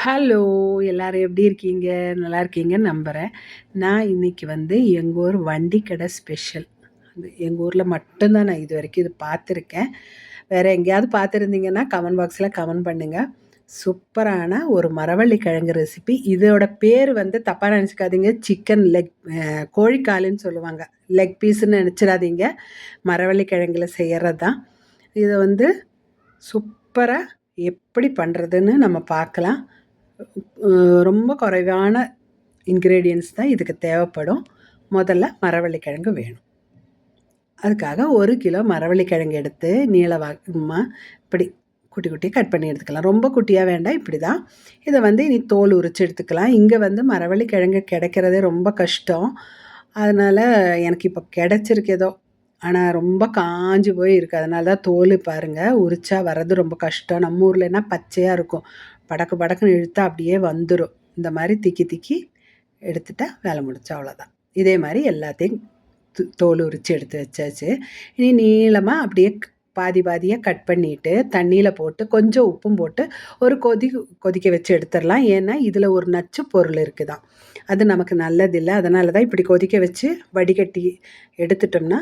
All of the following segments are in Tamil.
ஹலோ! எல்லாரும் எப்படி இருக்கீங்க? நல்லா இருக்கீங்கன்னு நம்புறேன். நான் இன்னைக்கு வந்து எங்க ஊர் வண்டி கடை ஸ்பெஷல். அது எங்க ஊர்ல மட்டும் தான் நான் இதுவரைக்கும் இது பார்த்துருக்கேன். வேற எங்கேயாவது பார்த்துருந்தீங்கன்னா, கமெண்ட் பாக்ஸ்ல கமெண்ட் பண்ணுங்க. சூப்பரான ஒரு மரவள்ளி கிழங்கு ரெசிபி. இதோட பேர் வந்து தப்பா நெனச்சுக்காதீங்க. சிக்கன் லெக் கோழிக்காலுன்னு சொல்லுவாங்க. லெக் பீஸுன்னு நெனச்சிடாதீங்க. மரவள்ளி கிழங்குல செய்யறது தான். இத வந்து சூப்பரா எப்படி பண்றதுன்னு நம்ம பார்க்கலாம். ரொம்ப குறைவான இன்கிரீடியன்ட்ஸ் தான் இதுக்கு தேவைப்படும். முதல்ல மரவள்ளிக்கிழங்கு வேணும். அதுக்காக 1 கிலோ மரவள்ளிக்கிழங்கு எடுத்து நீளமா இப்படி குட்டி குட்டியா கட் பண்ணி எடுத்துக்கலாம். ரொம்ப குட்டியா வேண்டாம், இப்படி தான். இத வந்து இனி தோல் உரிச்சு எடுத்துக்கலாம். இங்க வந்து மரவள்ளிக்கிழங்கு கிடைக்கிறதே ரொம்ப கஷ்டம். அதனால எனக்கு இப்போ கிடைச்சிருக்கு ஏதோ. ஆனா ரொம்ப காஞ்சு போய் இருக்கு. அதனால தான் தோல் பாருங்க உரிச்சா வர்றது ரொம்ப கஷ்டம். நம்ம ஊர்லனா பச்சையா இருக்கும். படக்கு படக்குன்னு இழுத்தா அப்படியே வந்துரும். இந்த மாரி திக்கி திக்கி எடுத்துட்டா வேலை முடிஞ்சுச்சு அவ்வளோதான். இதே மாரி எல்லாத்தையும் தோல் உரிச்சு எடுத்து வச்சாச்சு. இனி நீளமா அப்படியே பாதி பாதியா கட் பண்ணிட்டு, தண்ணீல போட்டு கொஞ்சம் உப்பும் போட்டு ஒரு கொதிக்க வச்சு எடுத்துறலாம். ஏன்னா, இதில ஒரு நச்சு பொருள் இருக்குதாம். அது நமக்கு நல்லதில்ல. அதனால தான் இப்படி கொதிக்க வச்சு வடிகட்டி எடுத்துட்டோம்னா,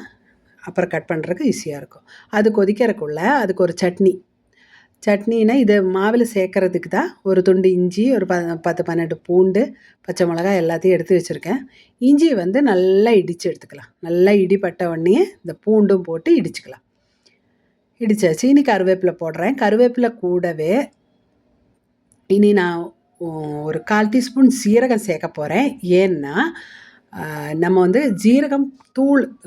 அப்புறம் கட் பண்ணுறதுக்கு ஈஸியா இருக்கும். அது கொதிக்கிறக்குள்ள அதுக்கு ஒரு சட்னினா இது மாவில் சேர்க்கறதுக்கு தான். ஒரு துண்டு இஞ்சி, ஒரு 10, 12 பூண்டு, பச்சை மிளகாய் எல்லாத்தையும் எடுத்து வச்சுருக்கேன். இஞ்சி வந்து நல்லா இடித்து எடுத்துக்கலாம். நல்லா இடிபட்ட உடனே இந்த பூண்டும் போட்டு இடிச்சுக்கலாம். இடிச்சாச்சு. இனி கருவேப்பிலை போடுறேன். கருவேப்பிலை கூடவே இனி நான் ஒரு 1/4 டீஸ்பூன் சீரகம் சேர்க்க போகிறேன். ஏன்னா, நம்ம வந்து ஜீரகம்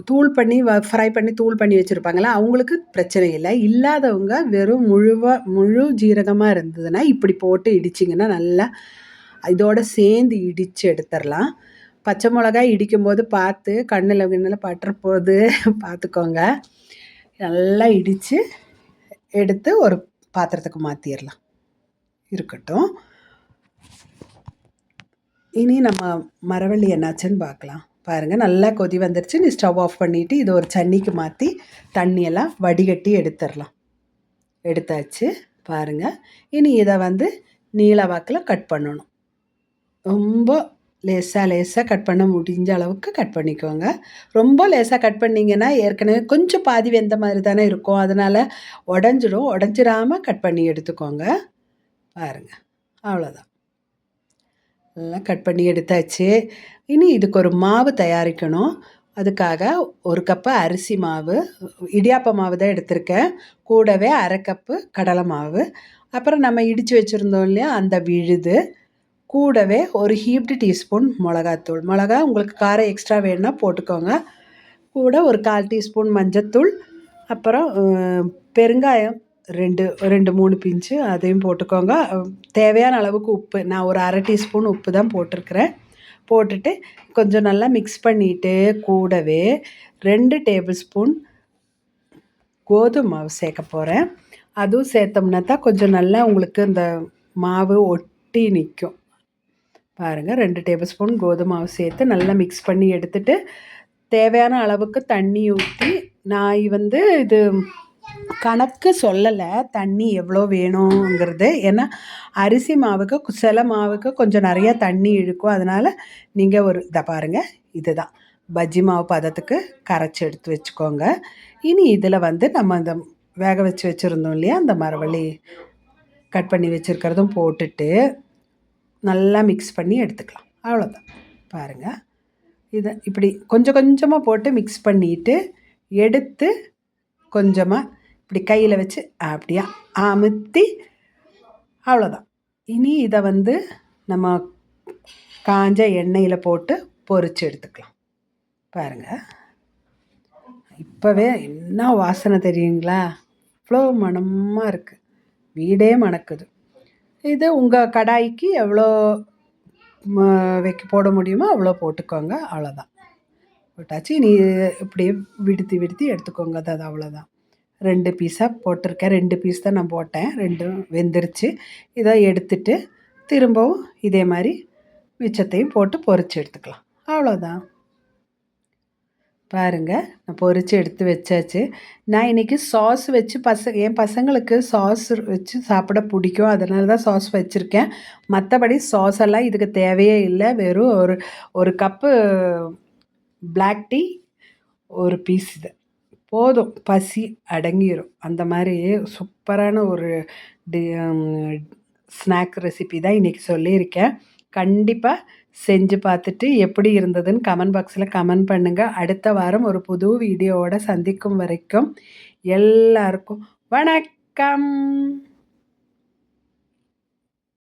தூள் பண்ணி ஃப்ரை பண்ணி தூள் பண்ணி வச்சுருப்பாங்கல்ல, அவங்களுக்கு பிரச்சனை இல்லை. இல்லாதவங்க வெறும் முழு ஜீரகமாக இருந்ததுன்னா, இப்படி போட்டு இடிச்சிங்கன்னா நல்லா இதோட சேர்ந்து இடித்து எடுத்துடலாம். பச்சை மிளகாய் இடிக்கும்போது பார்த்து கண்ணில் கிண்ணில் பட்டுற போது பார்த்துக்கோங்க. நல்லா இடித்து எடுத்து ஒரு பாத்திரத்துக்கு மாற்றிடலாம். இருக்கட்டும். இனி நம்ம மரவள்ளி என்னாச்சுன்னு பார்க்கலாம். பாருங்கள் நல்லா கொதி வந்துருச்சு. நீ ஸ்டவ் ஆஃப் பண்ணிவிட்டு இதை ஒரு சன்னிக்கு மாற்றி தண்ணியெல்லாம் வடிகட்டி எடுத்துடலாம். எடுத்தாச்சு பாருங்கள். இனி இதை வந்து நீள வாக்கில் கட் பண்ணணும். ரொம்ப லேசாக கட் பண்ண முடிஞ்ச அளவுக்கு கட் பண்ணிக்கோங்க. ரொம்ப லேசாக கட் பண்ணிங்கன்னா ஏற்கனவே கொஞ்சம் பாதி வெந்த மாதிரி தானே இருக்கும். அதனால் உடஞ்சிடாமல் கட் பண்ணி எடுத்துக்கோங்க. பாருங்கள், அவ்வளோதான். எல்லாம் கட் பண்ணி எடுத்தாச்சு. இனி இதுக்கு ஒரு மாவு தயாரிக்கணும். அதுக்காக 1 கப்பு அரிசி மாவு, இடியாப்ப மாவு தான் எடுத்திருக்கேன். கூடவே 1/2 கப்பு கடலை மாவு, அப்புறம் நம்ம இடித்து வச்சுருந்தோம் இல்லையா அந்த விழுது, கூடவே ஒரு ஹீப்டு டீஸ்பூன் மிளகாத்தூள். மிளகா உங்களுக்கு காரம் எக்ஸ்ட்ரா வேணும்னா போட்டுக்கோங்க. கூட ஒரு 1/4 டீஸ்பூன் மஞ்சத்தூள், அப்புறம் பெருங்காயம் 2, 3 பிஞ்சு அதையும் போட்டுக்கோங்க. தேவையான அளவுக்கு உப்பு. நான் ஒரு 1/2 டீஸ்பூன் உப்பு தான் போட்டிருக்கிறேன். போட்டுட்டு கொஞ்சம் நல்லா மிக்ஸ் பண்ணிவிட்டு கூடவே 2 டேபிள் ஸ்பூன் கோதுமை மாவு சேர்க்க போகிறேன். அதுவும் சேர்த்தோம்னா தான் கொஞ்சம் நல்லா உங்களுக்கு இந்த மாவு ஒட்டி நிற்கும். பாருங்கள், 2 டேபிள் ஸ்பூன் கோதுமை மாவு சேர்த்து நல்லா மிக்ஸ் பண்ணி எடுத்துட்டு தேவையான அளவுக்கு தண்ணி ஊற்றி, நான் வந்து இது கணக்கு சொல்லலை தண்ணி எவ்வளோ வேணுங்கிறது. ஏன்னா அரிசி மாவுக்கு சில மாவுக்கு கொஞ்சம் நிறையா தண்ணி இழுக்கும். அதனால் நீங்கள் இதை பாருங்கள், இதுதான் பஜ்ஜி மாவு பதத்துக்கு கரைச்சி எடுத்து வச்சுக்கோங்க. இனி இதில் வந்து நம்ம இந்த வேக வச்சு வச்சுருந்தோம் இல்லையா, அந்த மரவள்ளி கட் பண்ணி வச்சுருக்கிறதும் போட்டுட்டு நல்லா மிக்ஸ் பண்ணி எடுத்துக்கலாம். அவ்வளோதான். பாருங்கள், இதை இப்படி கொஞ்சம் கொஞ்சமாக போட்டு மிக்ஸ் பண்ணிவிட்டு எடுத்து கொஞ்சமாக இப்படி கையில் வச்சு அப்படியே அமுத்தி அவ்வளோதான். இனி இதை வந்து நம்ம காஞ்ச எண்ணெயில் போட்டு பொரிச்சு எடுத்துக்கலாம். பாருங்கள், இப்போவே என்ன வாசனை தெரியுங்களா? இவ்வளோ மணமாக இருக்குது, வீடே மணக்குது. இது உங்கள் கடாய்க்கு எவ்வளோ போட முடியுமோ அவ்வளோ போட்டுக்கோங்க. அவ்வளோதான், போட்டாச்சு. நீ இப்படியே விடுத்தி எடுத்துக்கோங்க. அது அவ்வளோதான். 2 பீஸாக போட்டிருக்கேன். 2 பீஸ் தான் நான் போட்டேன். 2ம் வெந்துருச்சு. இதை எடுத்துட்டு திரும்பவும் இதே மாதிரி மிச்சத்தையும் போட்டு பொரிச்சு எடுத்துக்கலாம். அவ்வளோதான். பாருங்க, நான் பொரிச்சு எடுத்து வச்சாச்சு. நான் இன்னைக்கு சாஸ் வச்சு என் பசங்களுக்கு சாஸ் வச்சு சாப்பிட பிடிக்கும். அதனால தான் சாஸ் வச்சுருக்கேன். மற்றபடி சாஸ் எல்லாம் இதுக்கு தேவையே இல்லை. வெறும் ஒரு ஒரு கப்பு பிளாக் டீ, ஒரு பீஸ் இது போதும், பசி அடங்கிரும். அந்த மாதிரி சூப்பரான ஒரு டி ஸ்நாக் ரெசிபி தான் இன்றைக்கி சொல்லியிருக்கேன். கண்டிப்பாக செஞ்சு பார்த்துட்டு எப்படி இருந்ததுன்னு கமெண்ட் பாக்ஸில் கமெண்ட் பண்ணுங்கள். அடுத்த வாரம் ஒரு புது வீடியோவோட சந்திக்கும் வரைக்கும் எல்லாருக்கும் வணக்கம்.